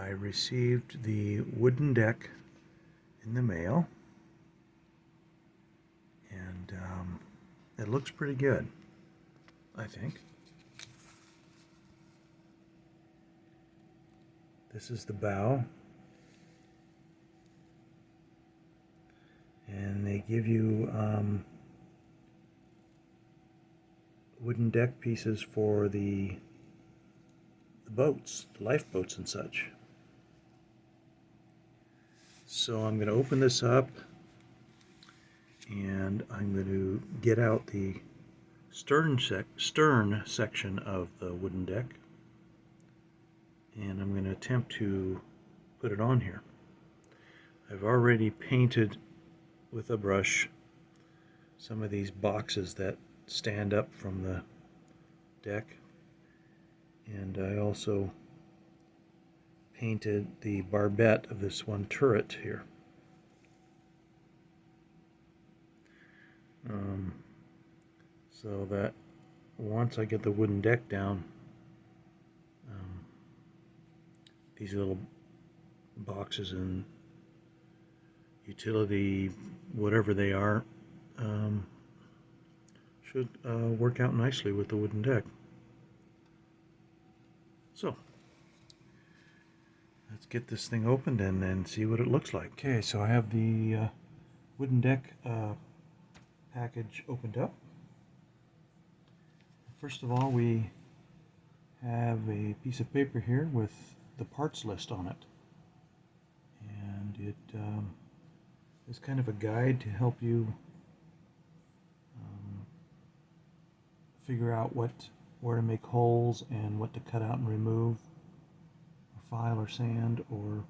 I received the wooden deck in the mail, and it looks pretty good, I think. This is the bow, and they give you wooden deck pieces for the boats, the lifeboats and such. So I'm going to open this up, and I'm going to get out the stern section of the wooden deck, and I'm going to attempt to put it on here. I've already painted with a brush some of these boxes that stand up from the deck, and I also painted the barbette of this one turret here. So that once I get the wooden deck down, these little boxes and utility, whatever they are, should work out nicely with the wooden deck. So let's get this thing opened and then see what it looks like. Okay, so I have the wooden deck package opened up. First of all, we have a piece of paper here with the parts list on it, and it is kind of a guide to help you figure out where to make holes and what to cut out and remove, or file or sand or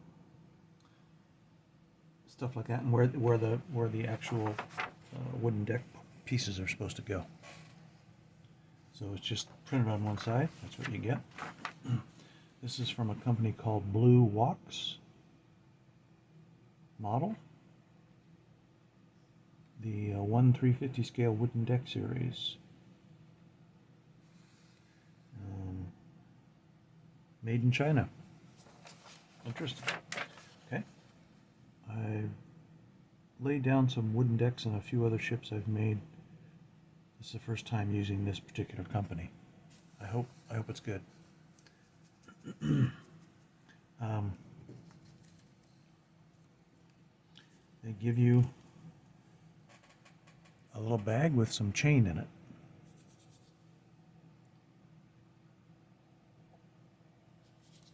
stuff like that, and where the actual wooden deck pieces are supposed to go. So it's just printed on one side. That's what you get. This is from a company called Blue Wax model, the 1/350 scale wooden deck series. Made in China. Interesting. Okay. I laid down some wooden decks on a few other ships I've made. This is the first time using this particular company. I hope it's good. They give you a little bag with some chain in it.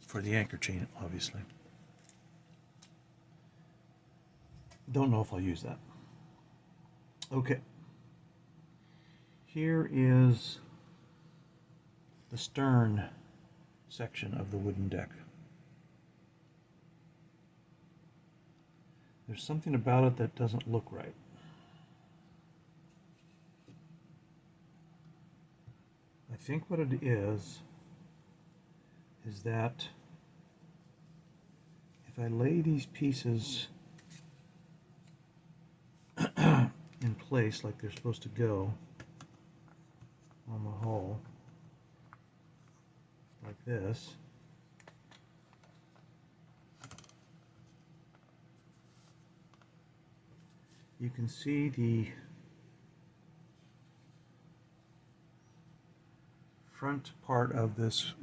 For the anchor chain, obviously. Don't know if I'll use that. Okay. Here is the stern section of the wooden deck. There's something about it that doesn't look right. I think what it is that if I lay these pieces in place like they're supposed to go on the hull, like this, you can see the front part of this,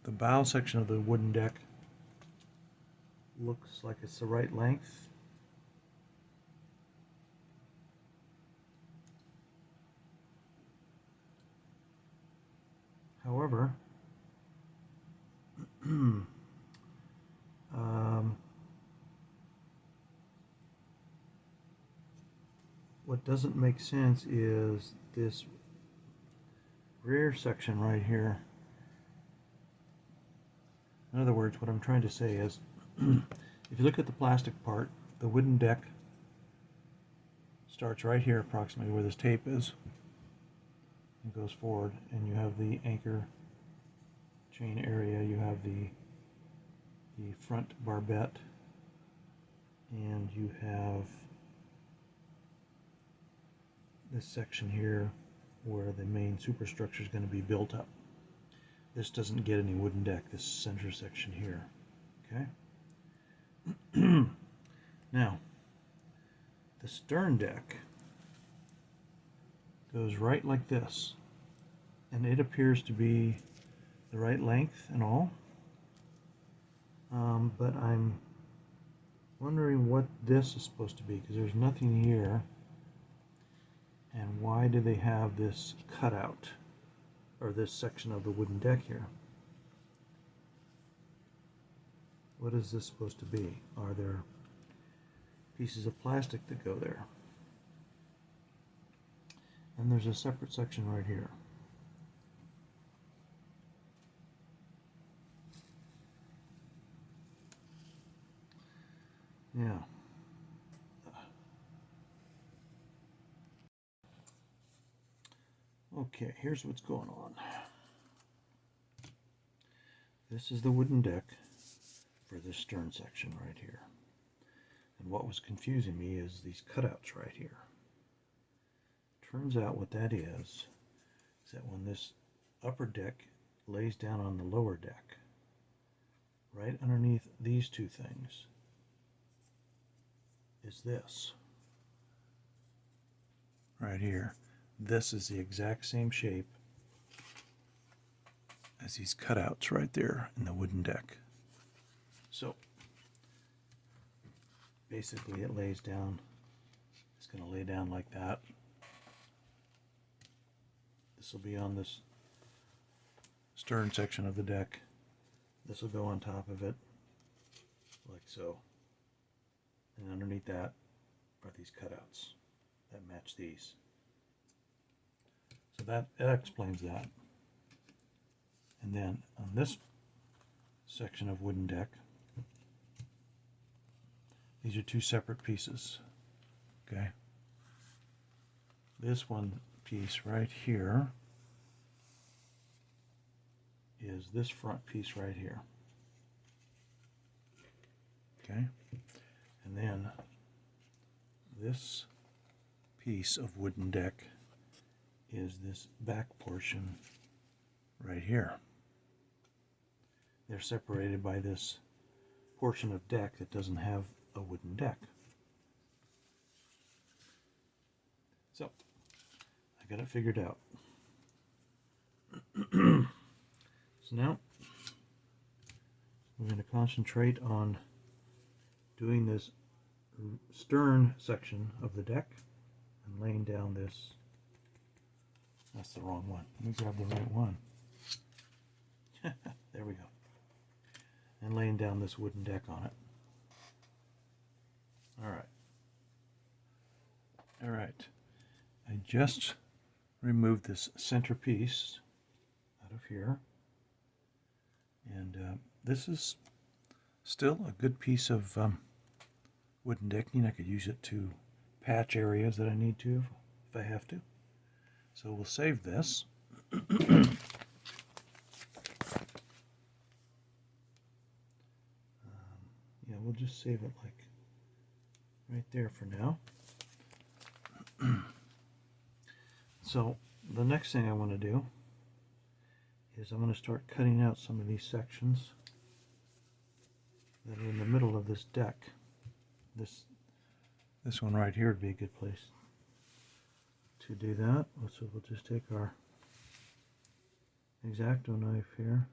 the bow section of the wooden deck looks like it's the right length. However, what doesn't make sense is this rear section right here. In other words, what I'm trying to say is, if you look at the plastic part, the wooden deck starts right here, approximately where this tape is. It goes forward, and you have the anchor chain area, you have the front barbette, and you have this section here where the main superstructure is going to be built up. This doesn't get any wooden deck, this center section here. Okay? Now, the stern deck goes right like this, and it appears to be the right length and all, but I'm wondering what this is supposed to be, because there's nothing here. And why do they have this cutout, or this section of the wooden deck here? What is this supposed to be? Are there pieces of plastic that go there? And there's a separate section right here. Yeah. Okay, here's what's going on. This is the wooden deck for this stern section right here. And what was confusing me is these cutouts right here. Turns out what that is that when this upper deck lays down on the lower deck, right underneath these two things is this. Right here. This is the exact same shape as these cutouts right there in the wooden deck. So basically it lays down, it's going to lay down like that. This will be on this stern section of the deck. This will go on top of it, like so. And underneath that are these cutouts that match these. So that explains that. And then on this section of wooden deck, these are two separate pieces. Okay. This one piece right here is this front piece right here. Okay. And then this piece of wooden deck is this back portion right here. They're separated by this portion of deck that doesn't have a wooden deck. So I got it figured out. So now we're going to concentrate on doing this stern section of the deck and laying down this. That's the wrong one. Let me grab the right one. There we go. And laying down this wooden deck on it. All right. I just removed this center piece out of here. And this is still a good piece of wooden decking. I could use it to patch areas that I need to if I have to. So we'll save this. Yeah, we'll just save it like right there for now. So the next thing I want to do is I'm going to start cutting out some of these sections that are in the middle of this deck. This one right here would be a good place to do that. So we'll just take our X-Acto knife here,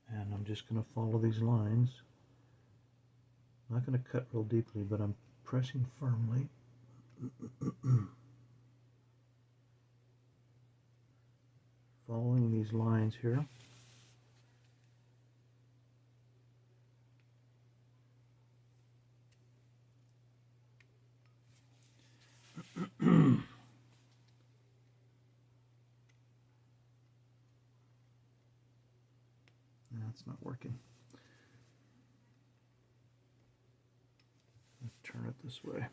and I'm just going to follow these lines. I'm not going to cut real deeply, but I'm pressing firmly. Following these lines here. That's not working. Let's turn it this way.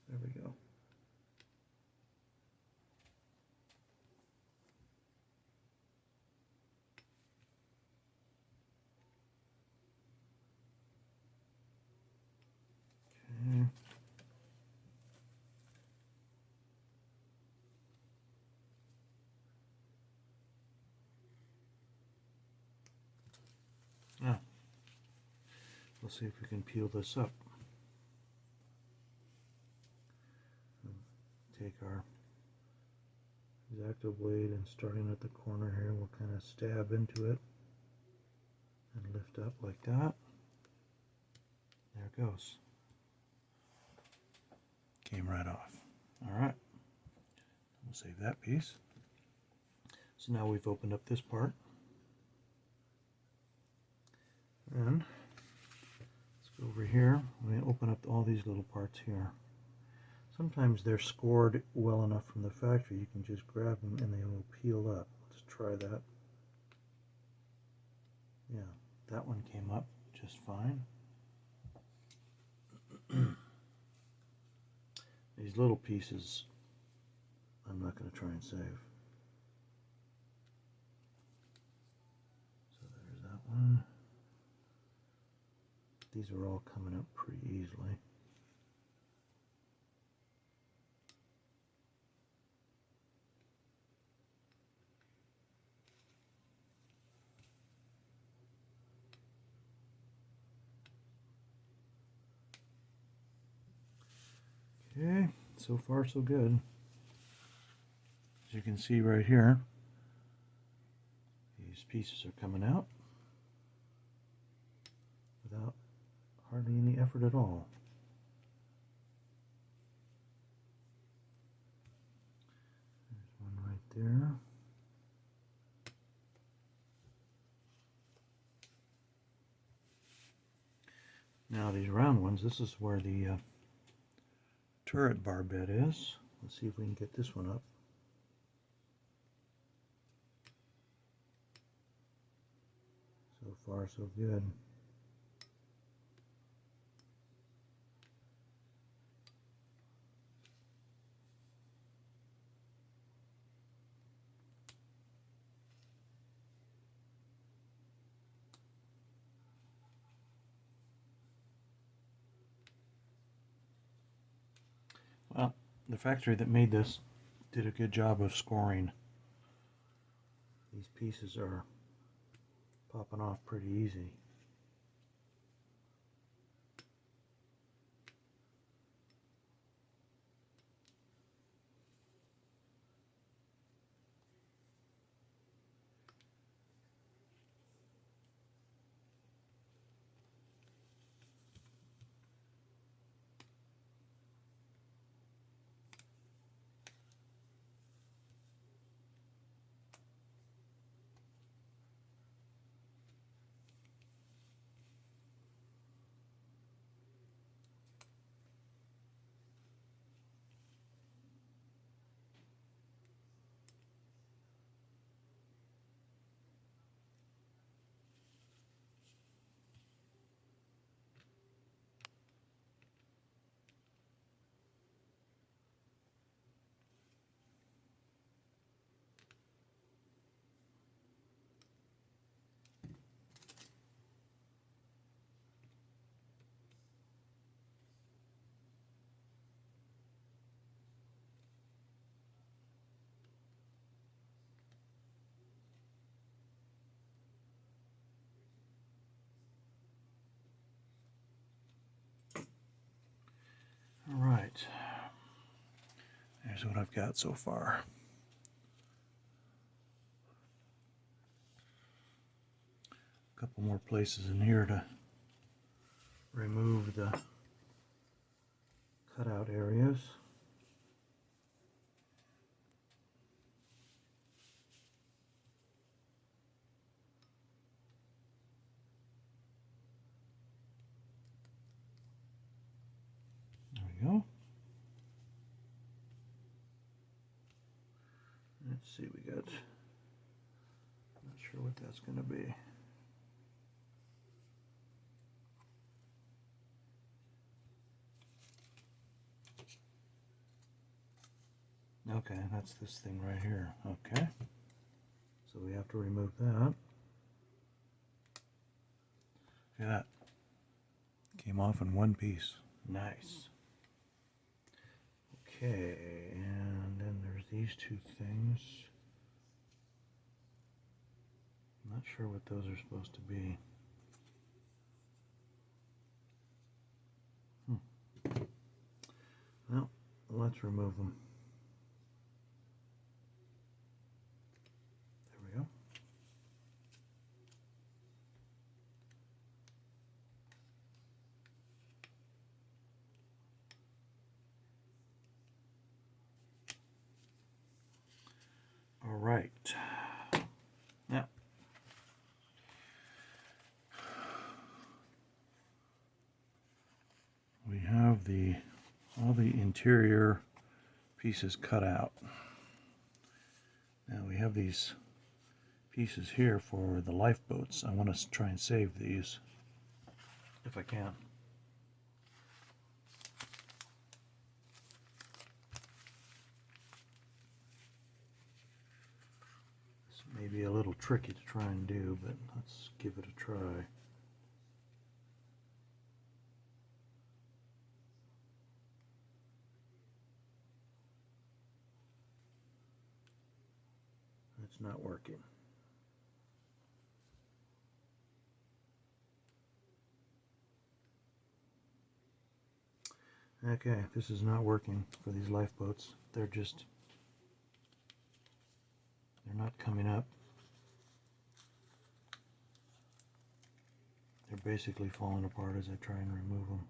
There we go. Okay. Let's see if we can peel this up. Take our X-Acto blade and starting at the corner here, we'll kind of stab into it and lift up like that. There it goes. Came right off. Alright, we'll save that piece. So now we've opened up this part. And let's go over here. We open up all these little parts here. Sometimes they're scored well enough from the factory, you can just grab them and they will peel up. Let's try that. Yeah, that one came up just fine. These little pieces, I'm not going to try and save. So there's that one. These are all coming up pretty easily. Okay, so far so good. As you can see right here, these pieces are coming out without hardly any effort at all. There's one right there. Now these round ones, this is where the turret bar bed is. Let's see if we can get this one up. So far so good. Well, the factory that made this did a good job of scoring. These pieces are popping off pretty easy. All right, there's what I've got so far. A couple more places in here to remove the cutout areas. There we go. Let's see, we got, not sure what that's going to be. Okay, that's this thing right here. Okay, so we have to remove that. Look at that. Came off in one piece. Nice. Okay, and then there's these two things. I'm not sure what those are supposed to be. let's remove them. There we go. All right. Now, we have all the interior pieces cut out. Now we have these pieces here for the lifeboats. I want to try and save these if I can. This may be a little tricky to try and do, but let's give it a try. It's not working. Okay, this is not working for these lifeboats. They're not coming up. They're basically falling apart as I try and remove them.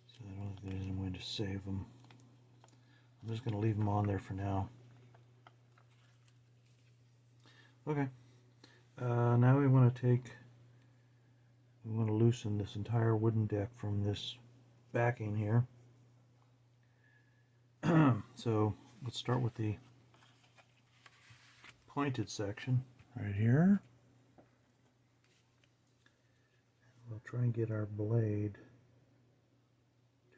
So I don't think there's any way to save them. I'm just going to leave them on there for now. Okay. Now we want to loosen this entire wooden deck from this backing here. So let's start with the pointed section right here. We'll try and get our blade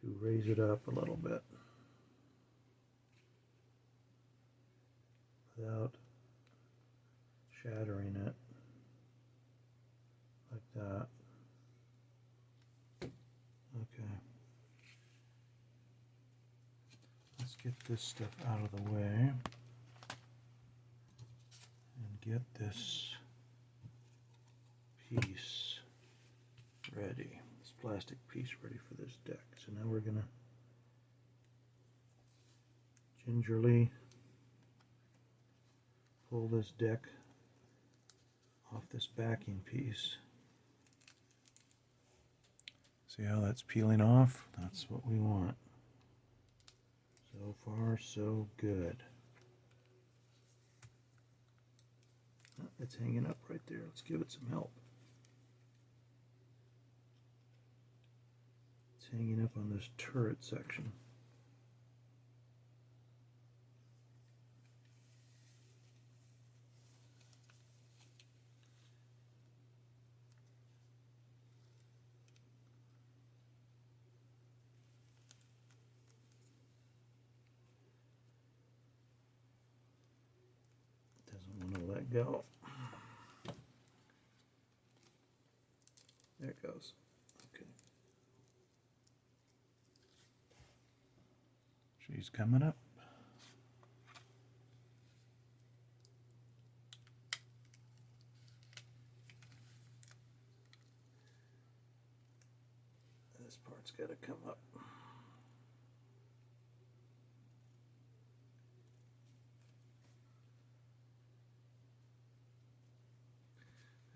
to raise it up a little bit without shattering it, like that. Okay. Let's get this stuff out of the way and get this piece ready, this plastic piece ready for this deck. So now we're going to gingerly pull this deck off this backing piece. See how that's peeling off? That's what we want. So far, so good. Oh, it's hanging up right there. Let's give it some help. It's hanging up on this turret section. Let go. There it goes. Okay. She's coming up. This part's got to come up.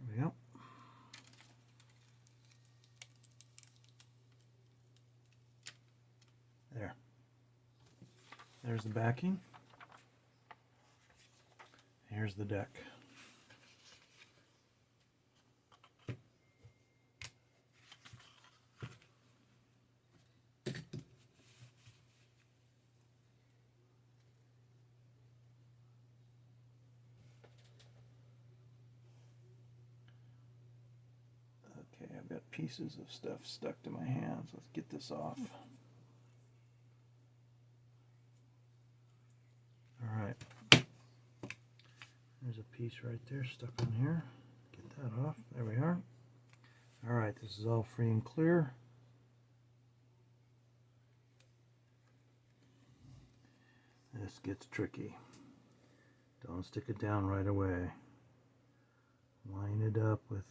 There we go. There. There's the backing. Here's the deck. Okay, I've got pieces of stuff stuck to my hands. Let's get this off. All right. There's a piece right there stuck on here. Get that off. There we are. All right, this is all free and clear. This gets tricky. Don't stick it down right away. Line it up with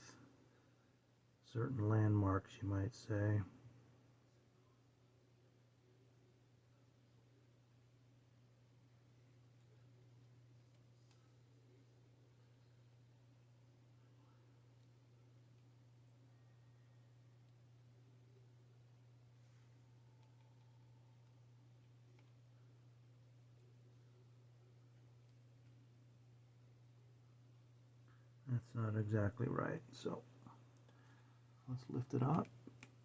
certain landmarks, you might say. That's not exactly right, so let's lift it up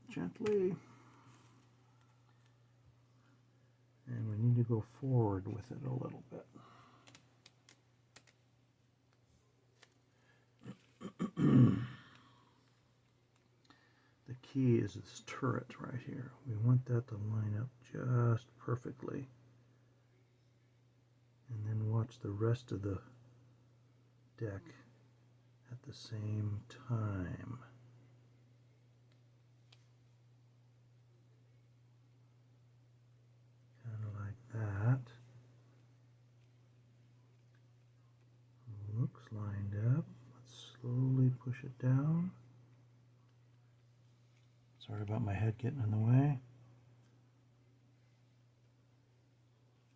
gently. And we need to go forward with it a little bit. The key is this turret right here. We want that to line up just perfectly. And then watch the rest of the deck at the same time. Kind of like that. Looks lined up. Let's slowly push it down. Sorry about my head getting in the way.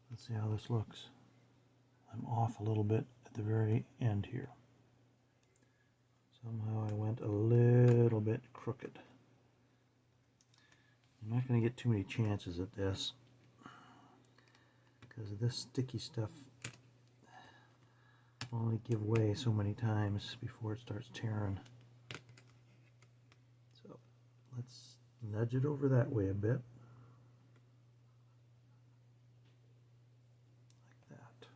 Let's see how this looks. I'm off a little bit at the very end here. Somehow I went a little bit crooked. I'm not going to get too many chances at this because this sticky stuff will only give way so many times before it starts tearing. So let's nudge it over that way a bit. Like that.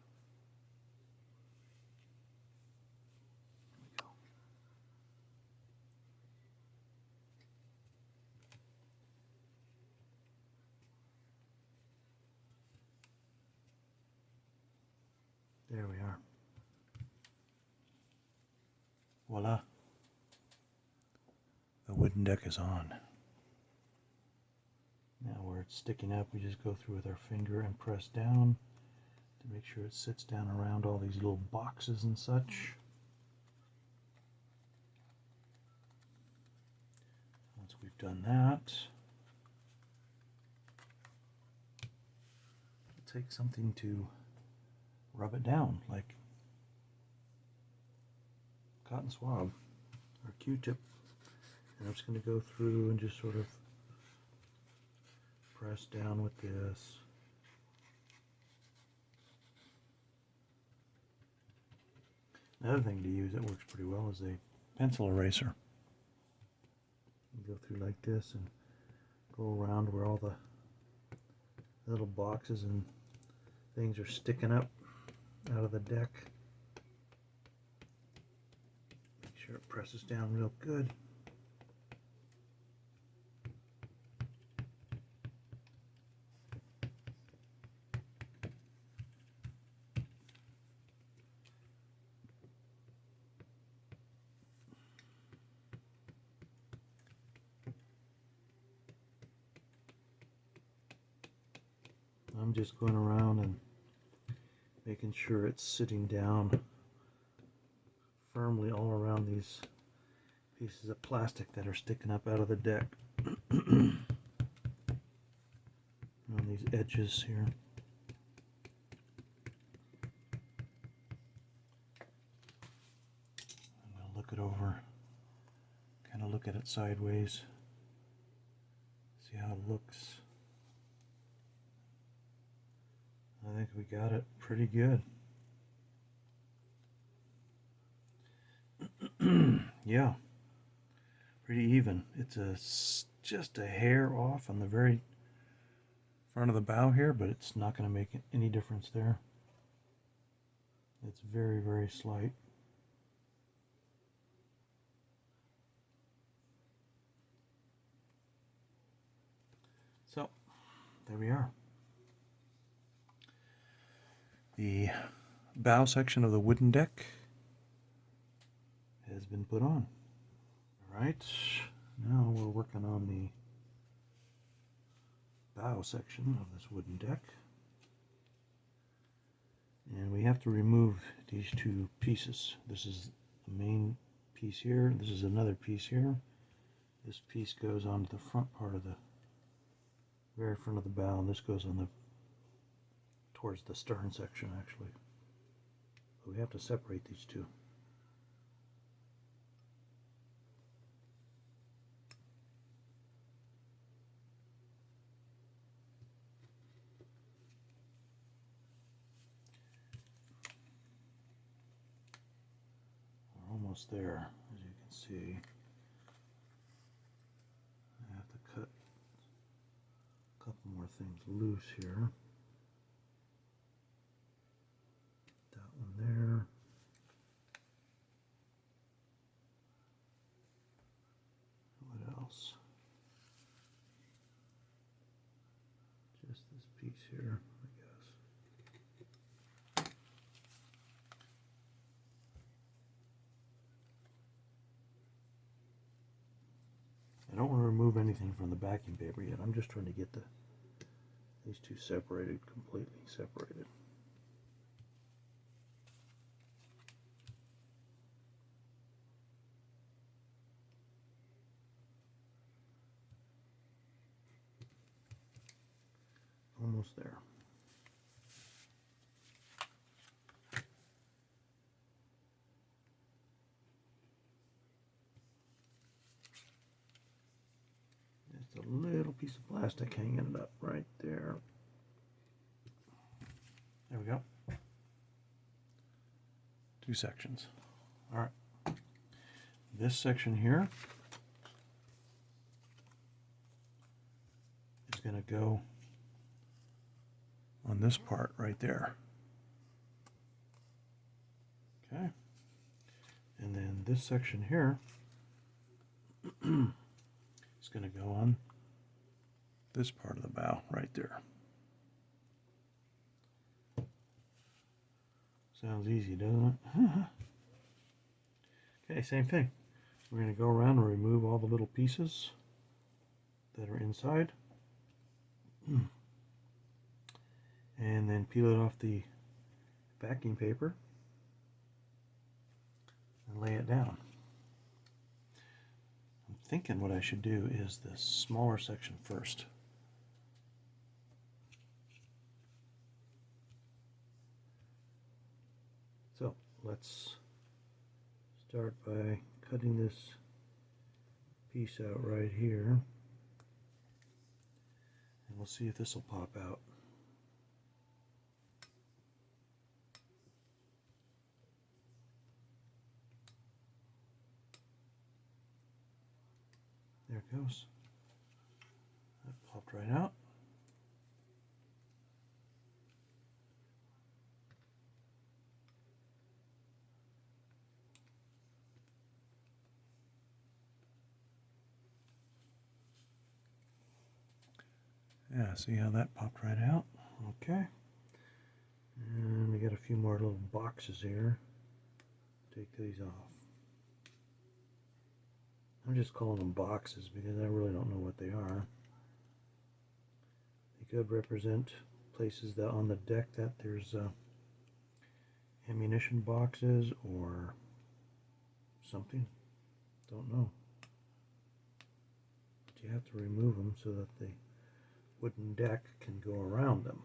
There we go. There we are. Voila. The wooden deck is on. Now where it's sticking up, we just go through with our finger and press down to make sure it sits down around all these little boxes and such. Once we've done that, we'll take something to rub it down, like cotton swab or Q-tip, and I'm just going to go through and just sort of press down with this. Another thing to use that works pretty well is a pencil eraser. You go through like this and go around where all the little boxes and things are sticking up out of the deck. Make sure it presses down real good. I'm just going around and making sure it's sitting down firmly all around these pieces of plastic that are sticking up out of the deck. On these edges here. I'm going to look it over, kind of look at it sideways, see how it looks. I think we got it pretty good. Yeah, pretty even. It's just a hair off on the very front of the bow here, but it's not going to make any difference there. It's very, very slight. So, there we are. The bow section of the wooden deck has been put on. Alright, now we're working on the bow section of this wooden deck. And we have to remove these two pieces. This is the main piece here. This is another piece here. This piece goes onto the front part of the very front of the bow, and this goes on the towards the stern section actually. But we have to separate these two. We're almost there, as you can see. I have to cut a couple more things loose here. That one there. What else? Just this piece here, I guess. I don't want to remove anything from the backing paper yet. I'm just trying to get these two separated, completely separated. Almost there. Just a little piece of plastic hanging it up right there. There we go. Two sections. All right. This section here is going to go on this part right there. Okay. And then this section here is going to go on this part of the bow right there. Sounds easy, doesn't it? Okay, same thing. We're going to go around and remove all the little pieces that are inside. And then peel it off the backing paper and lay it down. I'm thinking what I should do is the smaller section first. So let's start by cutting this piece out right here, and we'll see if this will pop out. There it goes. That popped right out. Yeah, see how that popped right out? Okay. And we got a few more little boxes here. Take these off. I'm just calling them boxes because I really don't know what they are. They could represent places that on the deck that there's ammunition boxes or something. Don't know. But you have to remove them so that the wooden deck can go around them.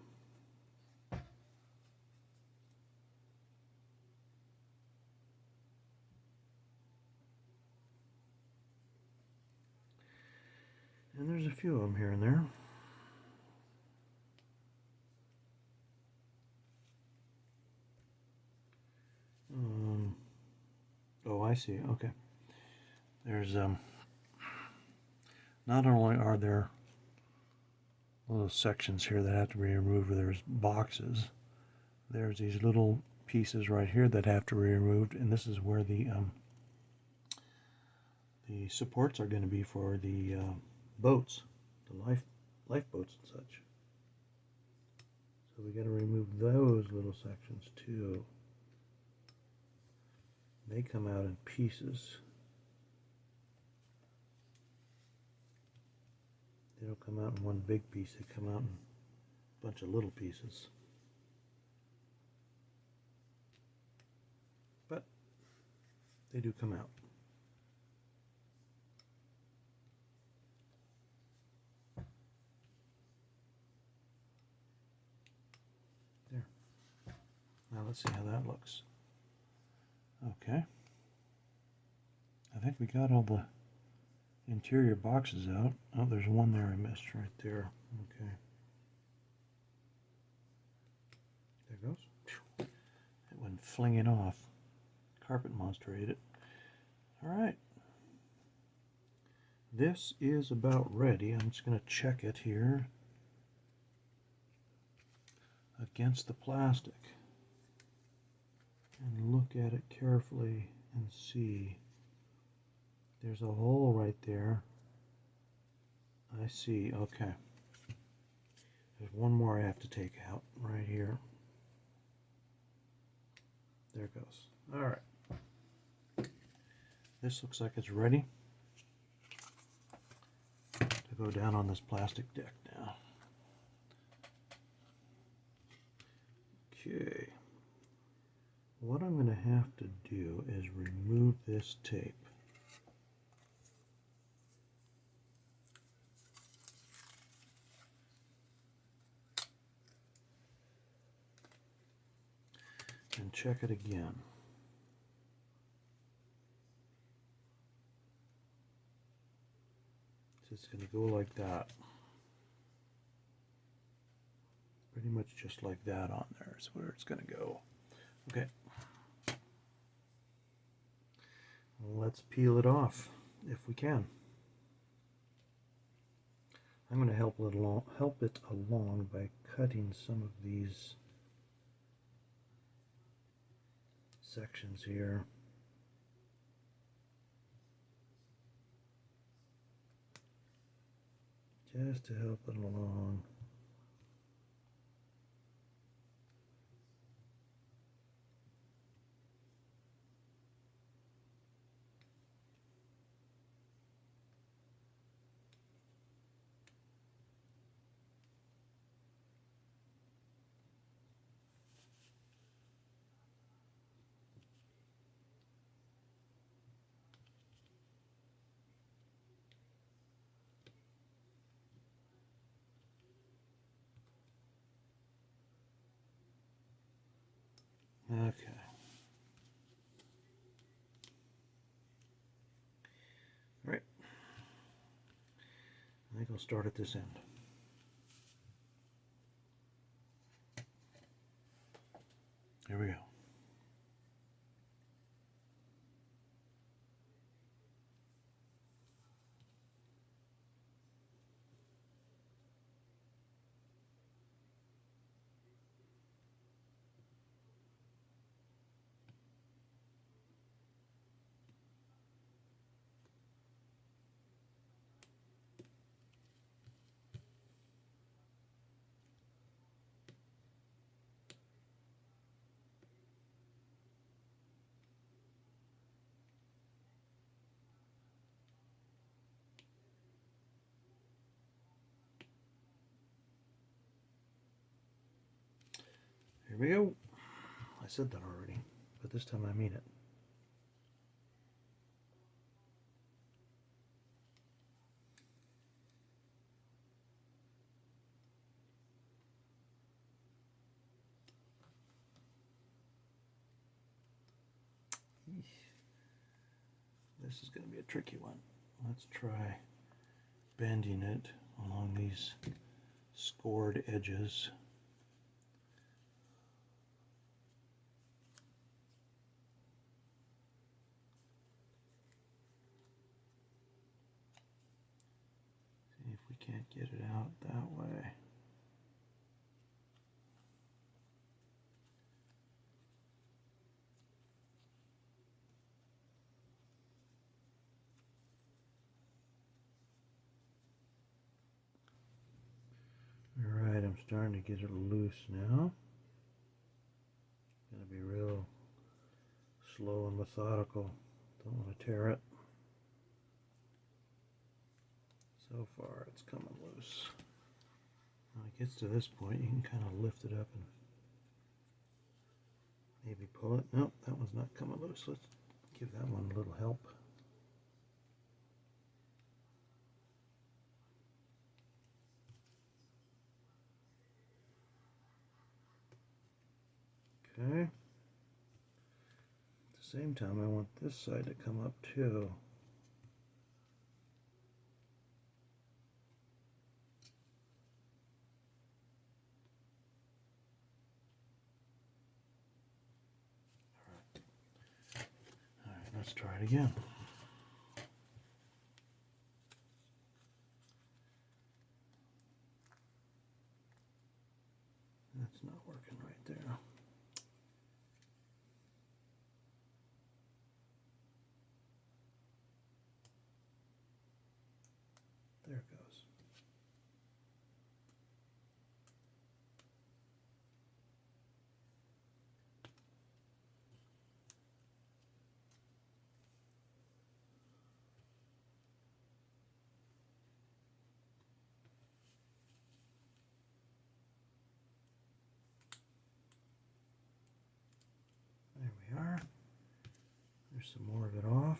And there's a few of them here and there. Oh, I see. Okay. There's not only are there little sections here that have to be removed, there's boxes. There's these little pieces right here that have to be removed, and this is where the supports are going to be for the boats, the lifeboats and such. So we got to remove those little sections too. They come out in pieces. They don't come out in one big piece, they come out in a bunch of little pieces. But they do come out. There. Now let's see how that looks. Okay. I think we got all the interior boxes out. Oh, there's one there I missed right there. Okay. There it goes. It went flinging off. Carpet monster ate it. All right. This is about ready. I'm just going to check it here against the plastic and look at it carefully and see. There's a hole right there. I see. Okay. There's one more I have to take out right here. There it goes. All right. This looks like it's ready to go down on this plastic deck now. Okay. What I'm going to have to do is remove this tape. And check it again. So it's going to go like that. Pretty much just like that on there is where it's going to go. Okay. Let's peel it off if we can. I'm going to help it along by cutting some of these sections here. Just to help it along. Okay. All right. I think I'll start at this end. Here we go. Here we go. I said that already, but this time I mean it. This is going to be a tricky one. Let's try bending it along these scored edges. See if we can't get it out that way. Alright, I'm starting to get it loose now. Gonna be real slow and methodical. Don't want to tear it. So far it's coming loose. When it gets to this point, you can kind of lift it up and maybe pull it. Nope, that one's not coming loose. Let's give that one a little help. Okay. At the same time, I want this side to come up too. All right, let's try it again. That's not working right there. There it goes. There we are. There's some more of it off.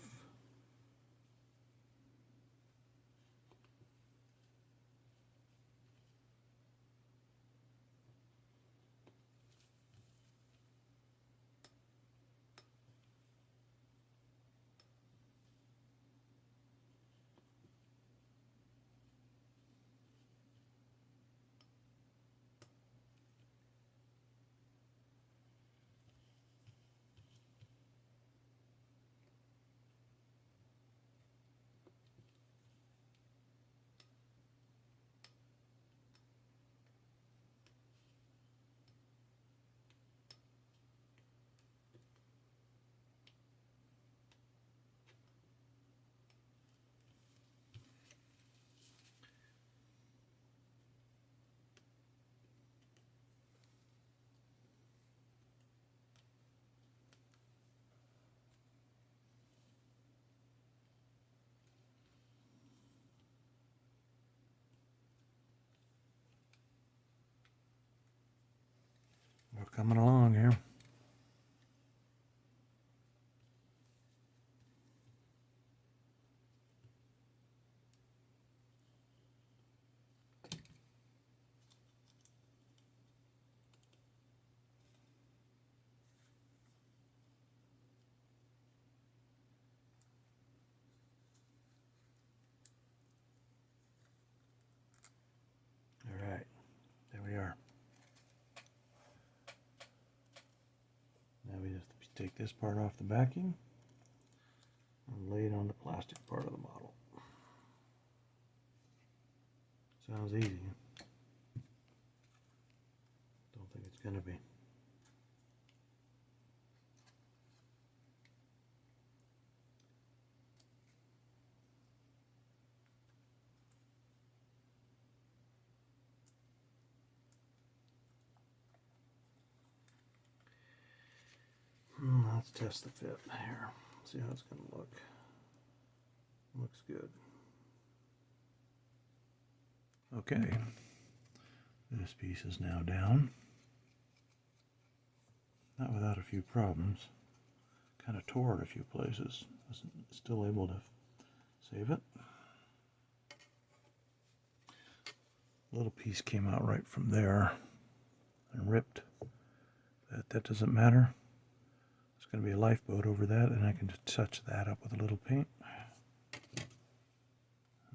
We're coming along here. All right, there we are. Now we just take this part off the backing and lay it on the plastic part of the model. Sounds easy. Don't think it's gonna be. Let's test the fit here. See how it's going to look. Looks good. Okay. This piece is now down. Not without a few problems. Kind of tore it a few places. Wasn't still able to save it. A little piece came out right from there and ripped. That doesn't matter. There's going to be a lifeboat over that, and I can just touch that up with a little paint.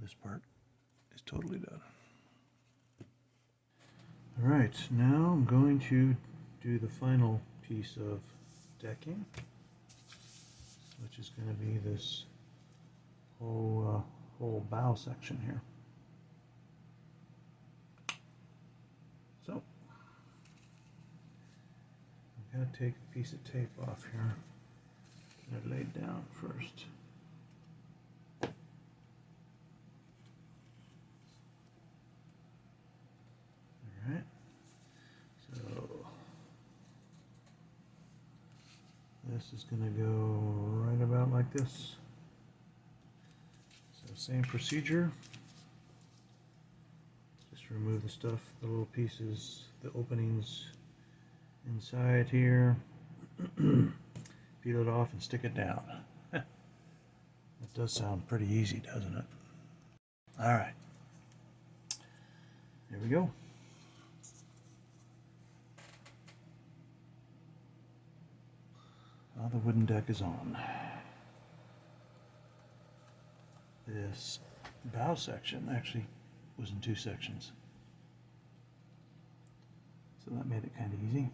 This part is totally done. Alright, now I'm going to do the final piece of decking, which is going to be this whole bow section here. So, I've got to take a piece of tape off here that I laid down first. Alright, so this is going to go right about like this. So same procedure. Just remove the stuff, the little pieces, the openings inside here. Peel it off and stick it down. That does sound pretty easy, doesn't it? Alright. Here we go. Now the wooden deck is on. This bow section actually was in two sections, so that made it kind of easy.